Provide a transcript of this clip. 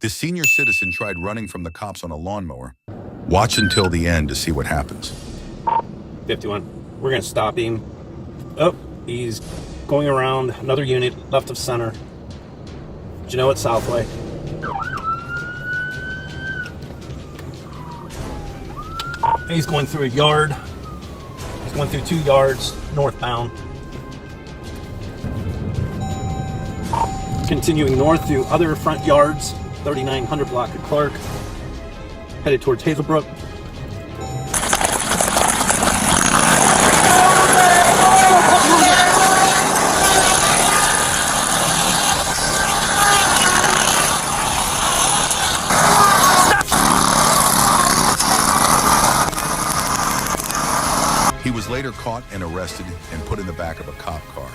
The senior citizen tried running from the cops on a lawnmower. Watch until the end to see what happens. 51. We're going to stop him. Oh, he's going around another unit left of center. Do you know it's Southway? He's going through a yard. He's going through 2 yards northbound. Continuing north through other front yards, 3900 block of Clark, headed towards Hazelbrook. He was later caught and arrested and put in the back of a cop car.